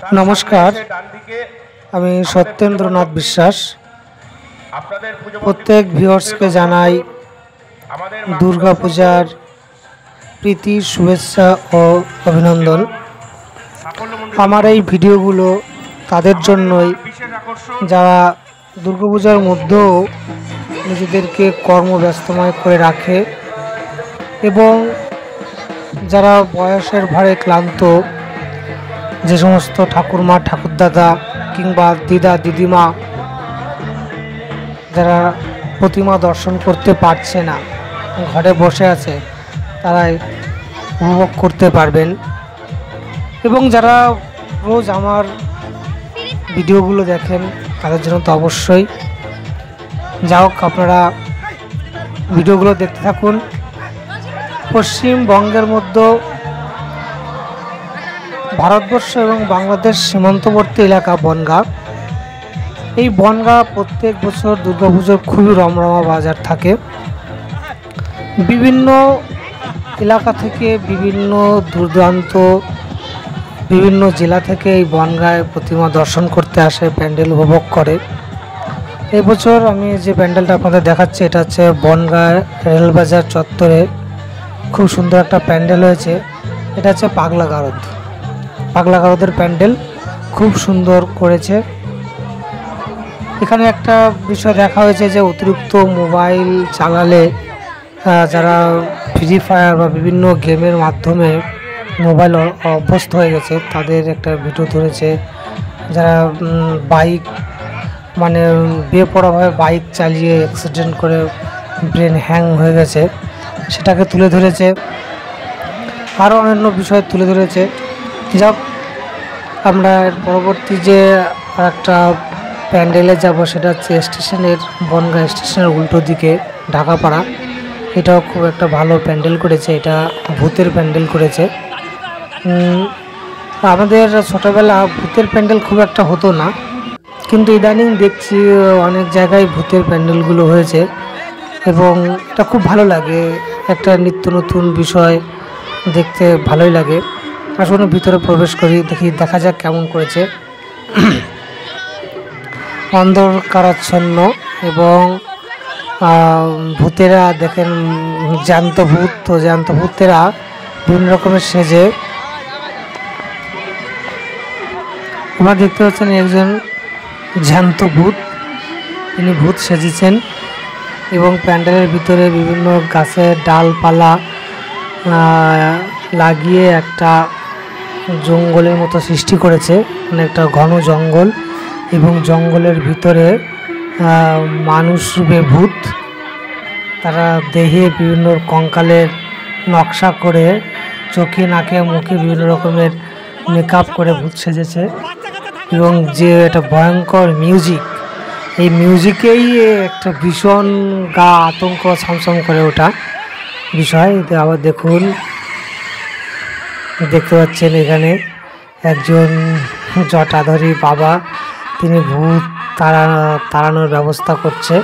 नमस्कार আমি সত্যেন্দ্রনাথ বিশ্বাস প্রত্যেক ভিউয়ার্সকে জানাই দুর্গা পূজার প্রীতি শুভেচ্ছা ও অভিনন্দন। আমার এই ভিডিওগুলো তাদের জন্যই যারা দুর্গা পূজার মধ্যেও নিজেদেরকে কর্মব্যস্তময় করে রাখে এবং যারা বয়সের ভারে ক্লান্ত, যে সমস্ত ঠাকুরমা ঠাকুরদাদা কিংবা দিদা দিদিমা যারা প্রতিমা দর্শন করতে পারছে না, ঘরে বসে আছে, তারাই উপভোগ করতে পারবেন। এবং যারা রোজ আমার ভিডিওগুলো দেখেন তাদের জন্য তো অবশ্যই। যা হোক, আপনারা ভিডিওগুলো দেখতে থাকুন। পশ্চিমবঙ্গের মধ্যে ভারতবর্ষ এবং বাংলাদেশ সীমান্তবর্তী এলাকা বনগাঁ। এই বনগাঁ প্রত্যেক বছর দুর্গাপুজোর খুবই রমরমা বাজার থাকে। বিভিন্ন এলাকা থেকে, বিভিন্ন দূরদূরান্ত, বিভিন্ন জেলা থেকে এই বনগাঁয় প্রতিমা দর্শন করতে আসে, প্যান্ডেল উপভোগ করে। এই বছর আমি যে প্যান্ডেলটা আপনাদের দেখাচ্ছি, এটা হচ্ছে বনগাঁ রেলবাজার চত্বরে খুব সুন্দর একটা প্যান্ডেল হয়েছে। এটা হচ্ছে পাগলা গারদের প্যান্ডেল, খুব সুন্দর করেছে। এখানে একটা বিষয় দেখা হয়েছে যে অতিরিক্ত মোবাইল চালালে, যারা ফ্রি ফায়ার বা বিভিন্ন গেমের মাধ্যমে মোবাইল অভ্যস্ত হয়ে গেছে, তাদের একটা ভিডিও ধরেছে। যারা বাইক বেপরোয়াভাবে বাইক চালিয়ে অ্যাক্সিডেন্ট করে ব্রেন হ্যাং হয়ে গেছে, সেটাকে তুলে ধরেছে। আরও অন্যান্য বিষয় তুলে ধরেছে। যাক, আমরা পরবর্তী যে একটা প্যান্ডেলে যাব, সেটা হচ্ছে স্টেশনের, বনগাঁ স্টেশনের উল্টো দিকে ঢাকাপাড়া। এটাও খুব একটা ভালো প্যান্ডেল করেছে। এটা ভূতের প্যান্ডেল করেছে। আমাদের ছোটোবেলা ভূতের প্যান্ডেল খুব একটা হতো না, কিন্তু ইদানিং দেখছি অনেক জায়গায় ভূতের প্যান্ডেলগুলো হয়েছে এবং এটা খুব ভালো লাগে। একটা নিত্য নতুন বিষয় দেখতে ভালোই লাগে। আসুন ভিতরে প্রবেশ করি, দেখা যাক কেমন করেছে। অন্ধকারাচ্ছন্ন এবং ভূতেরা দেখেন, জ্যান্ত ভূত, তো জ্যান্ত ভূতেরা বিভিন্ন রকমের সেজে। আপনারা দেখতে পাচ্ছেন একজন জ্যান্ত ভূত, তিনি ভূত সেজেছেন এবং প্যান্ডেলের ভিতরে বিভিন্ন গাছের ডালপালা লাগিয়ে একটা জঙ্গলের মতো সৃষ্টি করেছে, একটা ঘন জঙ্গল। এবং জঙ্গলের ভিতরে মানুষ রূপে ভূত, তারা দেহে বিভিন্ন কঙ্কালের নকশা করে, চোখে নাকে মুখে বিভিন্ন রকমের মেকআপ করে ভূত সেজেছে। এবং যে একটা ভয়ঙ্কর মিউজিক, এই মিউজিকেই একটা ভীষণ গা আতঙ্ক ছমছম করে ওঠা বিষয়। আবার দেখুন, দেখতে পাচ্ছেন এখানে একজন জটাধারী বাবা, তিনি ভূত তাড়ানোর ব্যবস্থা করছে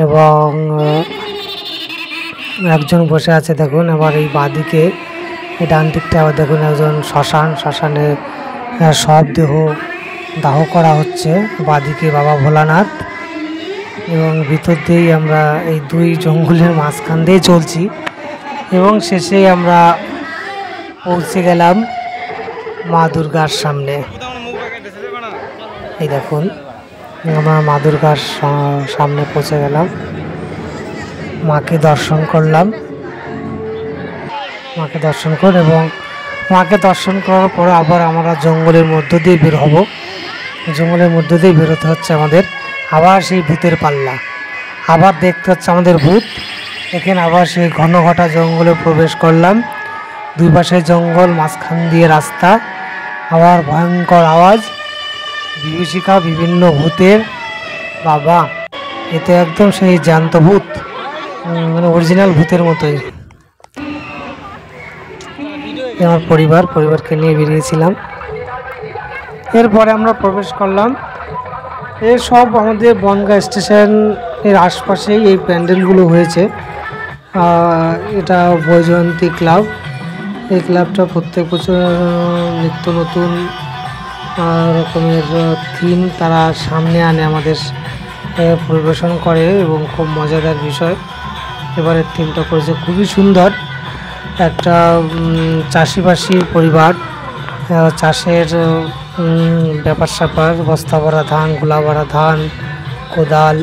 এবং একজন বসে আছে দেখুন। আবার এই বাঁদিকে, এই ডান দিকটা আবার দেখুন একজন শ্মশানে সব দেহ দাহ করা হচ্ছে। বাঁদিকে বাবা ভোলানাথ, এবং ভিতর দিয়েই আমরা এই দুই জঙ্গলের মাঝখান দিয়ে চলছি এবং শেষে আমরা পৌঁছে গেলাম মা দুর্গার সামনে। এই দেখুন, আমরা মা দুর্গার সামনে পৌঁছে গেলাম, মাকে দর্শন করলাম। মাকে দর্শন এবং মাকে দর্শন করার পরে আবার আমরা জঙ্গলের মধ্য দিয়ে বের হব। জঙ্গলের মধ্য দিয়ে বেরোতে হচ্ছে আমাদের। আবার সেই ভূতের পাল্লা, আবার দেখতে হচ্ছে আমাদের ভূত। এখানে আবার সেই ঘন ঘটা জঙ্গলে প্রবেশ করলাম। দুই পাশে জঙ্গল, মাঝখান দিয়ে রাস্তা, আবার ভয়ঙ্কর আওয়াজ, বিভীষিকা, বিভিন্ন ভূতের। বাবা, এতে একদম সেই জ্যান্ত ভূত, অরিজিনাল ভূতের মতোই। আমার পরিবারকে নিয়ে বেরিয়েছিলাম। এরপরে আমরা প্রবেশ করলাম। এসব আমাদের বনগাঁ স্টেশনের আশপাশেই এই প্যান্ডেলগুলো হয়েছে। এটা বৈজয়ন্তী ক্লাব। এই ক্লাবটা প্রত্যেক বছর নিত্য নতুন রকমের থিম তারা সামনে আনে, আমাদের পরিবেশন করে এবং খুব মজাদার বিষয়। এবারের থিমটা করেছে খুবই সুন্দর। একটা চাষিবাসীর পরিবার, চাষের ব্যাপার স্যাপার, বস্তা ভরা ধান, গোলা ভরা ধান, কোদাল,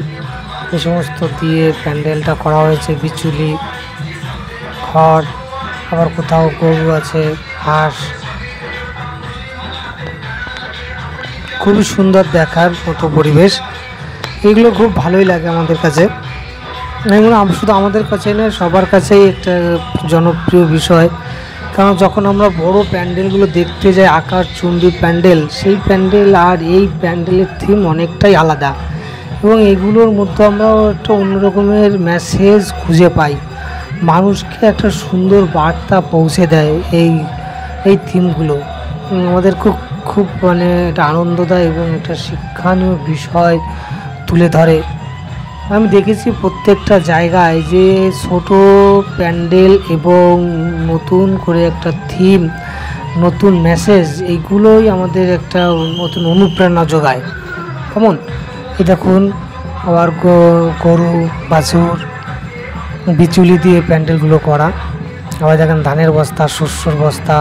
এই সমস্ত দিয়ে প্যান্ডেলটা করা হয়েছে। বিচুলি, খড়, আবার কোথাও গরু আছে, হাঁস। খুবই সুন্দর দেখার মতো পরিবেশ। এগুলো খুব ভালোই লাগে আমাদের কাছে। এগুলো শুধু আমাদের কাছে নয়, সবার কাছেই একটা জনপ্রিয় বিষয়। কারণ যখন আমরা বড় প্যান্ডেলগুলো দেখতে যাই, আকাশচুম্বী প্যান্ডেল, সেই প্যান্ডেল আর এই প্যান্ডেলের থিম অনেকটাই আলাদা, এবং এগুলোর মধ্যে আমরা একটা অন্যরকমের মেসেজ খুঁজে পাই। মানুষকে একটা সুন্দর বার্তা পৌঁছে দেয় এই থিমগুলো। আমাদের খুব খুব মানে এটা আনন্দ দেয় এবং একটা শিক্ষণীয় বিষয় তুলে ধরে। আমি দেখেছি প্রত্যেকটা জায়গায় যে ছোট প্যান্ডেল এবং নতুন করে একটা থিম, নতুন মেসেজ, এইগুলোই আমাদের একটা নতুন অনুপ্রেরণা যোগায়। কেমন এই দেখুন, আবার গরু, বাছুর, বিচুলি দিয়ে প্যান্ডেলগুলো করা। আবার দেখেন ধানের বস্তা, শস্যর বস্তা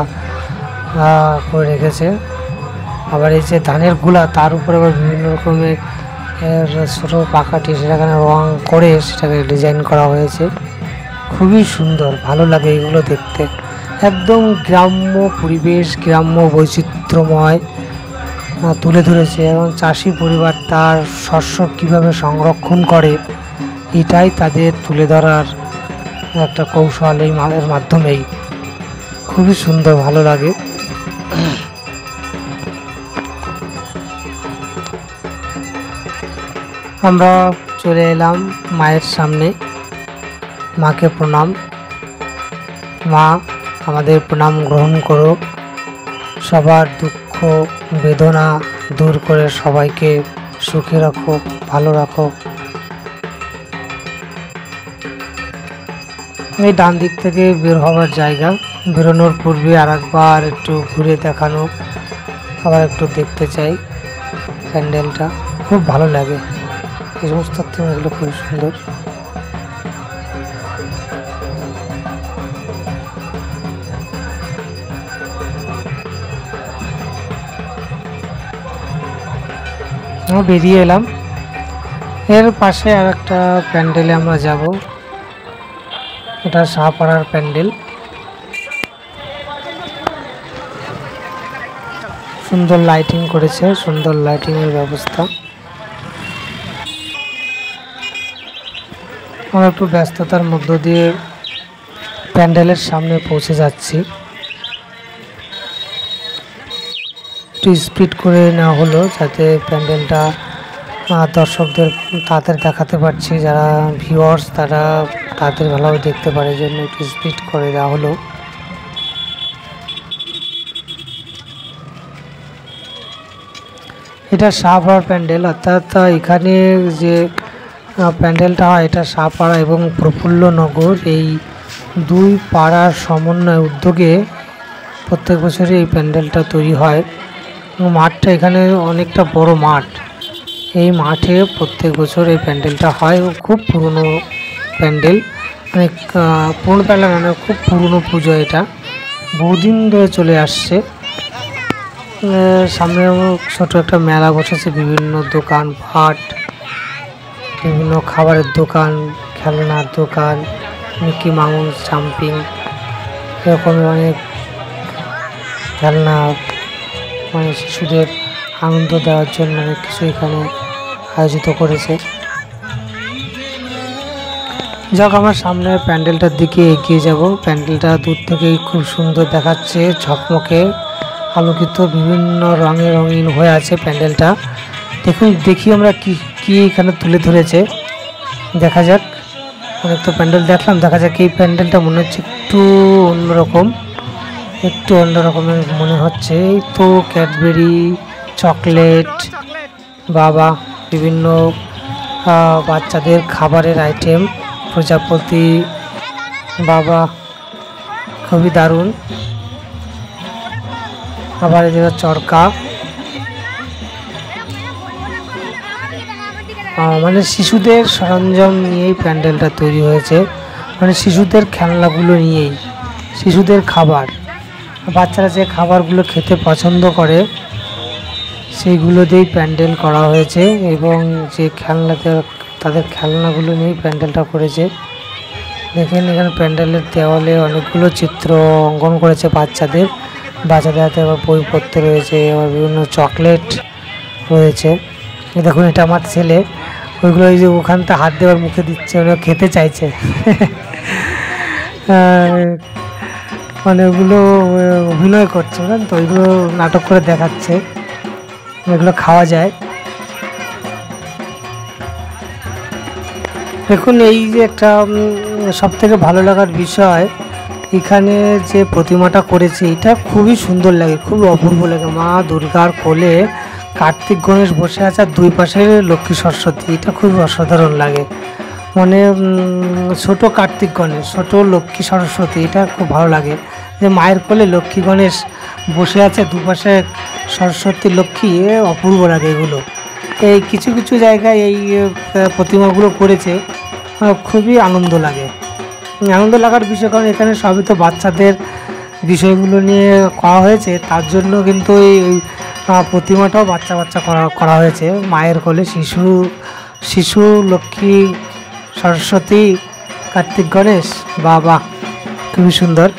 করে রেখেছে। আবার এই যে ধানের গুলা, তার উপরে আবার বিভিন্ন রকমের ছোটো পাখাটি সেখানে রং করে সেটাকে ডিজাইন করা হয়েছে। খুবই সুন্দর, ভালো লাগে এগুলো দেখতে। একদম গ্রাম্য পরিবেশ, গ্রাম্য বৈচিত্র্যময় তুলে ধরেছে। এবং চাষি পরিবার তার শস্য কীভাবে সংরক্ষণ করে, এটাই তাদের তুলে ধরার একটা কৌশল এই মালের মাধ্যমেই। খুবই সুন্দর, ভালো লাগে। আমরা চলে এলাম মায়ের সামনে। মাকে প্রণাম। মা, আমাদের প্রণাম গ্রহণ করো। সবার দুঃখ বেদনা দূর করে সবাইকে সুখে রাখো, ভালো রাখো। এই ডান দিক থেকে বের হওয়ার জায়গা। বেরোনোর পূর্বে আর একবার একটু ঘুরে দেখানো, আবার একটু দেখতে চাই প্যান্ডেলটা। খুব ভালো লাগে এই সমস্ত থিম, এগুলো খুব সুন্দর। আমরা বেরিয়ে এলাম। এর পাশে আর একটা প্যান্ডেলে আমরা যাব। এটা শাহপাড়ার প্যান্ডেল। সুন্দর লাইটিং করেছে, সুন্দর লাইটিংয়ের ব্যবস্থা। আমরা একটু ব্যস্ততার মধ্য দিয়ে প্যান্ডেলের সামনে পৌঁছে যাচ্ছি। একটু স্পিড করে নেওয়া হলো যাতে প্যান্ডেলটা দর্শকদের তাড়াতাড়ি দেখাতে পারছি, যারা ভিউয়ার্স তারা তাড়াতাড়ি ভালোভাবে দেখতে পারে, এই জন্য একটু স্পিড করে দেওয়া হলো। এটা শাহপাড়ার প্যান্ডেল, অর্থাৎ এখানে যে প্যান্ডেলটা হয় এটা শাহপাড়া এবং প্রফুল্লনগর এই দুই পাড়ার সমন্বয় উদ্যোগে প্রত্যেক বছরই এই প্যান্ডেলটা তৈরি হয়। মাঠটা এখানে অনেকটা বড় মাঠ। এই মাঠে প্রত্যেক বছর এই প্যান্ডেলটা হয়। খুব পুরনো প্যান্ডেল, অনেক পুরনো প্যান্ডেল, মানে খুব পুরনো পুজো। এটা বহুদিন ধরে চলে আসছে। সামনে ছোট একটা মেলা বসেছে, বিভিন্ন দোকান পাট, বিভিন্ন খাবারের দোকান, খেলনার দোকান, মিকি মাউস, জাম্পিং, এরকম অনেক খেলনা, মানে শিশুদের আনন্দ দেওয়ার জন্য অনেক কিছু এখানে আয়োজিত করেছে। যাক, আমার সামনে প্যান্ডেলটার দিকে এগিয়ে যাব। প্যান্ডেলটা দূর থেকেই খুব সুন্দর দেখাচ্ছে, ঝকমকে আলোকিত, বিভিন্ন রঙে রঙিন হয়ে আছে প্যান্ডেলটা। দেখি আমরা কি এখানে তুলে ধরেছে, দেখা যাক। অনেক তো প্যান্ডেল দেখলাম, দেখা যাক এই প্যান্ডেলটা মনে হচ্ছে একটু অন্যরকমের মনে হচ্ছে। এই তো ক্যাডবেরি, চকলেট, বাবা, বিভিন্ন বাচ্চাদের খাবারের আইটেম, প্রজাপতি, বাবা, খুবই দারুণ। আবার এদিকে চরকা, মানে শিশুদের সরঞ্জাম নিয়েই প্যান্ডেলটা তৈরি হয়েছে, মানে শিশুদের খেলনাগুলো নিয়েই, শিশুদের খাবার, বাচ্চারা যে খাবারগুলো খেতে পছন্দ করে সেইগুলো দিয়েই প্যান্ডেল করা হয়েছে, এবং যে খেলনাতে তাদের খেলনাগুলো নিয়েই প্যান্ডেলটা করেছে। দেখেন এখানে প্যান্ডেলের দেওয়ালে অনেকগুলো চিত্র অঙ্কন করেছে বাচ্চাদের হাতে, আবার বইপত্র রয়েছে, আবার বিভিন্ন চকলেট রয়েছে। দেখুন এটা আমার ছেলে, ওইগুলো এই যে ওখানটা হাত দেওয়ার মুখে দিচ্ছে, ওরা খেতে চাইছে। মানে ওগুলো অভিনয় করছে, বুঝলেন তো, ওইগুলো নাটক করে দেখাচ্ছে, এগুলো খাওয়া যায়। দেখুন এই যে একটা সব থেকে ভালো লাগার বিষয়, এখানে যে প্রতিমাটা করেছে এটা খুবই সুন্দর লাগে, খুব অপূর্ব লাগে। মা দুর্গার কোলে কার্তিক গণেশ বসে আছে, আর দুই পাশে লক্ষ্মী সরস্বতী, এটা খুবই অসাধারণ লাগে। মানে ছোট কার্তিক গণেশ, ছোট লক্ষ্মী সরস্বতী, এটা খুব ভালো লাগে যে মায়ের কোলে লক্ষ্মী গণেশ বসে আছে, দুপাশে সরস্বতী লক্ষ্মী, অপূর্ব লাগে এগুলো। এই কিছু কিছু জায়গায় এই প্রতিমাগুলো করেছে, খুবই আনন্দ লাগে। আনন্দ লাগার বিষয়, কারণ এখানে সবই তো বাচ্চাদের বিষয়গুলো নিয়ে করা হয়েছে, তার জন্য কিন্তু এই প্রতিমাটাও বাচ্চা বাচ্চা করা হয়েছে। মায়ের কোলে শিশু লক্ষ্মী সরস্বতী কার্তিক গণেশ, বাবা খুবই সুন্দর।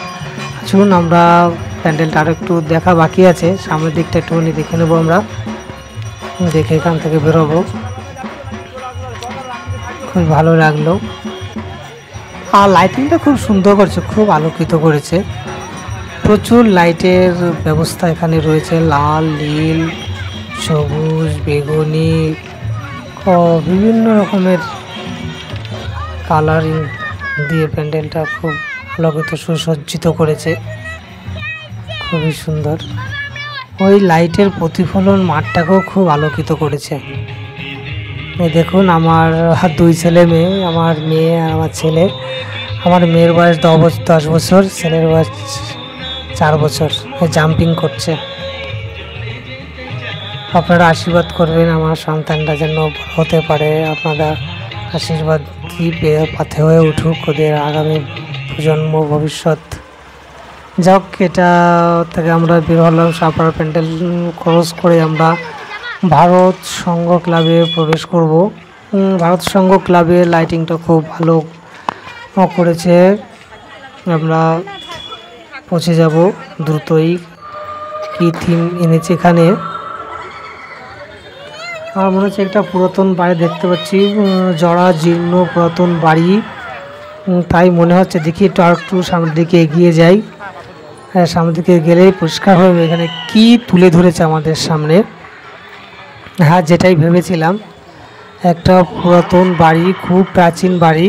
শুনুন আমরা প্যান্ডেলটা আরও একটু দেখা বাকি আছে, সামনের দিকটা একটুখানি দেখে নেবো আমরা, দেখে এখান থেকে বেরোবো। খুব ভালো লাগলো, আর লাইটিংটা খুব সুন্দর করেছে, খুব আলোকিত করেছে, প্রচুর লাইটের ব্যবস্থা এখানে রয়েছে, লাল, নীল, সবুজ, বেগুনি, বিভিন্ন রকমের কালারিং দিয়ে প্যান্ডেলটা খুব আলোকিত সুসজ্জিত করেছে, খুবই সুন্দর। ওই লাইটের প্রতিফলন মাঠটাকেও খুব আলোকিত করেছে। এই দেখুন আমার দুই ছেলে মেয়ে, আমার মেয়ে আর আমার ছেলে। আমার মেয়ের বয়স 10 বছর, ছেলের বয়স 4 বছর, জাম্পিং করছে। আপনারা আশীর্বাদ করবেন আমার সন্তানটা যেন হতে পারে, আপনারা আশীর্বাদ দিবে, পাথে হয়ে উঠুক ওদের আগামী প্রজন্ম, ভবিষ্যৎ। যাক, এটা থেকে আমরা বের হলাম, সাপার প্যান্ডেল ক্রস করে আমরা ভারত সংঘ ক্লাবে প্রবেশ করব। ভারত সংঘ ক্লাবে লাইটিংটা খুব ভালো করেছে, আমরা পৌঁছে যাব দ্রুতই। কি থিম এনেছে এখানে, আমার মনে হচ্ছে একটা পুরাতন বাড়ি দেখতে পাচ্ছি, জরা জীর্ণ পুরাতন বাড়ি, তাই মনে হচ্ছে। দেখি একটু সামনের দিকে এগিয়ে যাই, সামনের দিকে গেলেই পরিষ্কার হবে এখানে কি তুলে ধরেছে আমাদের সামনে। হ্যাঁ, যেটাই ভেবেছিলাম, একটা পুরাতন বাড়ি, খুব প্রাচীন বাড়ি,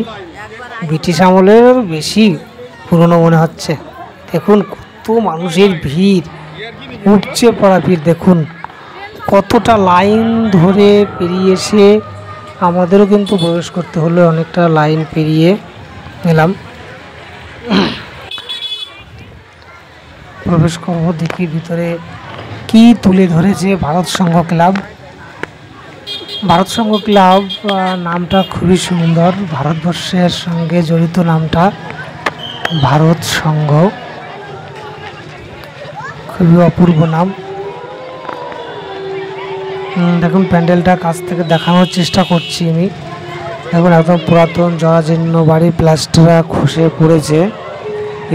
ব্রিটিশ আমলের বেশি পুরনো মনে হচ্ছে। দেখুন কত মানুষের ভিড়, উঠছে পড়া ভিড়, দেখুন কতটা লাইন ধরে পেরিয়ে এসে আমাদেরও কিন্তু প্রবেশ করতে হলো, অনেকটা লাইন পেরিয়ে এলাম। প্রবেশ করবো, দেখি ভিতরে কি তুলে ধরেছে ভারত সংঘ ক্লাব। ভারত সংঘ ক্লাব নামটা খুবই সুন্দর, ভারতবর্ষের সঙ্গে জড়িত নামটা ভারত সংঘ, খুবই অপূর্ব নাম। দেখুন প্যান্ডেলটা কাছ থেকে দেখানোর চেষ্টা করছি আমি। দেখুন একদম পুরাতন জরাজীর্ণ বাড়ি, প্লাস্টার খসে পড়েছে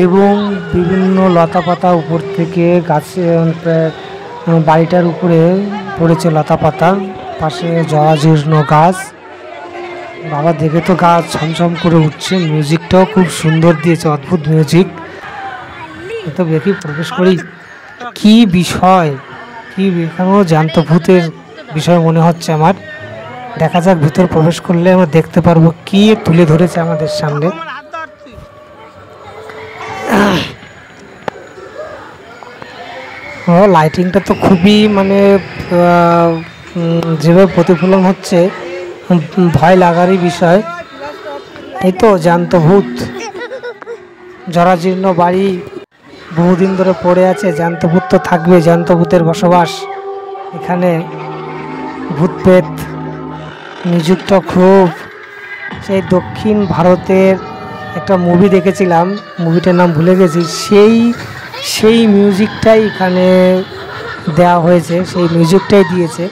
এবং বিভিন্ন লতা পাতা উপর থেকে গাছে, বাড়িটার উপরে পড়েছে লতা পাতা, পাশে জরাজীর্ণ গাছ। বাবা দেখে তো গাছ ছমছম করে উঠছে, মিউজিকটাও খুব সুন্দর দিয়েছে, অদ্ভুত মিউজিক। তো দেখি প্রবেশ করি, কি বিষয়, কি এখানেও জ্যান্ত ভূতের বিষয় মনে হচ্ছে আমার। দেখা যাক, ভিতর প্রবেশ করলে আমরা দেখতে পারবো কি তুলে ধরেছে আমাদের সামনে। লাইটিংটা তো খুবই মানে যেভাবে প্রতিফলন হচ্ছে, ভয় লাগারই বিষয়। এই তো জ্যান্ত ভূত, জরাজীর্ণ বাড়ি বহুদিন ধরে পড়ে আছে, জ্যান্ত ভূত তো থাকবে, জ্যান্ত ভূতের বসবাস এখানে, ভূত প্রেত মিউজিকটা খুব সেই দক্ষিণ ভারতের একটা মুভি দেখেছিলাম, মুভিটার নাম ভুলে গেছি, সেই মিউজিকটাই এখানে দেওয়া হয়েছে, সেই মিউজিকটাই দিয়েছে।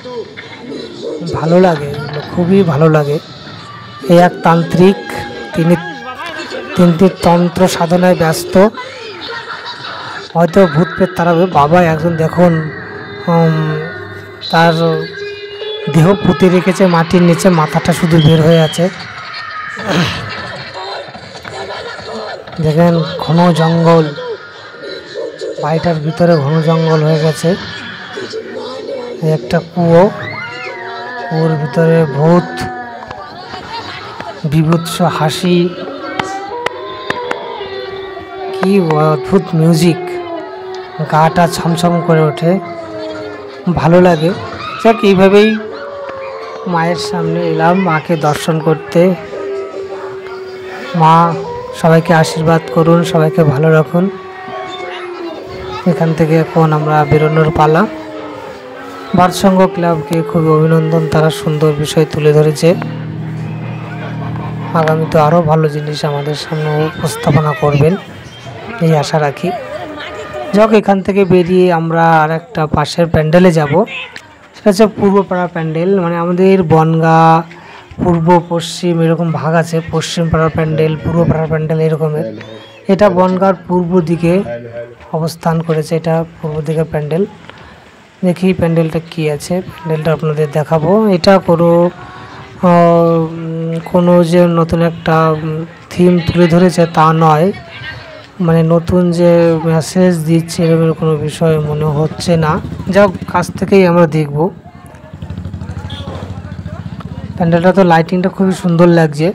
ভালো লাগে, খুবই ভালো লাগে। এই এক তান্ত্রিক, তিনি তন্ত্র সাধনায় ব্যস্ত, হয়তো ভূত প্রেত তাড়াবে। বাবা একজন দেখুন তার দেহ পুঁতে রেখেছে মাটির নিচে, মাথাটা শুধু বের হয়ে আছে। দেখেন ঘন জঙ্গল, বাড়িটার ভিতরে ঘন জঙ্গল হয়ে গেছে। একটা কুয়োর ভিতরে ভূত, বিভৎস হাসি, কি অদ্ভুত মিউজিক, গাটা ছমছম করে ওঠে, ভালো লাগে। যাক, এইভাবেই মায়ের সামনে এলাম মাকে দর্শন করতে। মা সবাইকে আশীর্বাদ করুন, সবাইকে ভালো রাখুন। এখান থেকে এখন আমরা বেরোনোর পালা। ভারতসংঘ ক্লাবকে খুবই অভিনন্দন, তারা সুন্দর বিষয় তুলে ধরেছে। আগামীতে আরও ভালো জিনিস আমাদের সামনে উপস্থাপনা করবেন এই আশা রাখি। যাক, এখান থেকে বেরিয়ে আমরা আর একটা পাশের প্যান্ডেলে যাব, সেটা হচ্ছে পূর্বপাড়া প্যান্ডেল। মানে আমাদের বনগাঁ পূর্ব পশ্চিম এরকম ভাগ আছে, পশ্চিম পাড়ার প্যান্ডেল, পূর্ব পাড়ার প্যান্ডেল এরকমের। এটা বনগাঁর পূর্ব দিকে অবস্থান করেছে, এটা পূর্ব দিকের প্যান্ডেল। দেখি প্যান্ডেলটা কি আছে, প্যান্ডেলটা আপনাদের দেখাবো। এটা কোনো যে নতুন একটা থিম তুলে ধরেছে তা নয়, মানে নতুন যে মেসেজ দিচ্ছে এরকম কোনো বিষয় মনে হচ্ছে না। যাক, কাছ থেকেই আমরা দেখব। প্যান্ডেলটা তো লাইটিংটা খুবই সুন্দর লাগছে,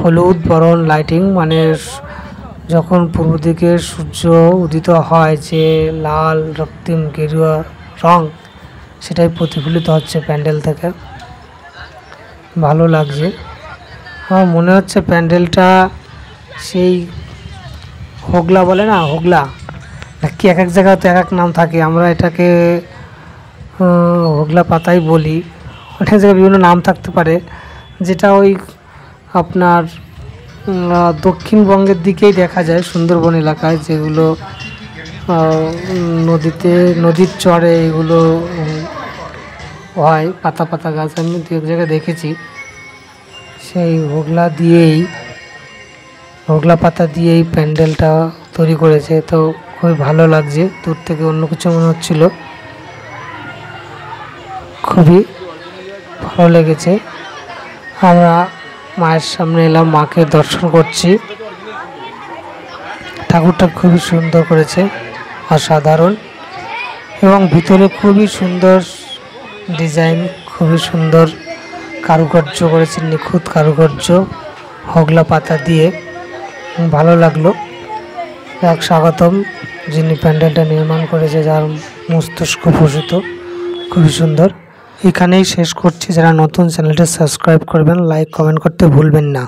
হলুদ বরণ লাইটিং, মানে যখন পূর্ব দিকে সূর্য উদিত হয় যে লাল রক্তিম গেরুয়া রং, সেটাই প্রতিফলিত হচ্ছে প্যান্ডেল থেকে, ভালো লাগছে। আমার মনে হচ্ছে প্যান্ডেলটা সেই হোগলা বলে না, হোগলা নাকি, এক এক জায়গায় তো এক এক নাম থাকে, আমরা এটাকে হোগলা পাতাই বলি, অনেক জায়গায় বিভিন্ন নাম থাকতে পারে। যেটা ওই আপনার দক্ষিণবঙ্গের দিকেই দেখা যায়, সুন্দরবন এলাকায়, যেগুলো নদীর চরে এগুলো হয়, পাতা পাতা গাছ, আমি দু এক জায়গায় দেখেছি। সেই হোগলা পাতা দিয়েই প্যান্ডেলটা তৈরি করেছে, তো খুবই ভালো লাগছে। দূর থেকে অন্য কিছু মনে হচ্ছিল, খুবই ভালো লেগেছে। আমরা মায়ের সামনে এলাম, মাকে দর্শন করছি। ঠাকুরটা খুবই সুন্দর করেছে, অসাধারণ, এবং ভিতরে খুবই সুন্দর ডিজাইন, খুবই সুন্দর কারুকার্য করেছে, নিখুঁত কারুকার্য হোগলা পাতা দিয়ে, ভালো লাগলো। এক স্বাগতম যিনি প্যান্ডেলটা নির্মাণ করেছে, যার মস্তিষ্ক প্রসূত, খুবই সুন্দর। এখানেই শেষ করছি। যারা নতুন চ্যানেলটা সাবস্ক্রাইব করবেন, লাইক কমেন্ট করতে ভুলবেন না।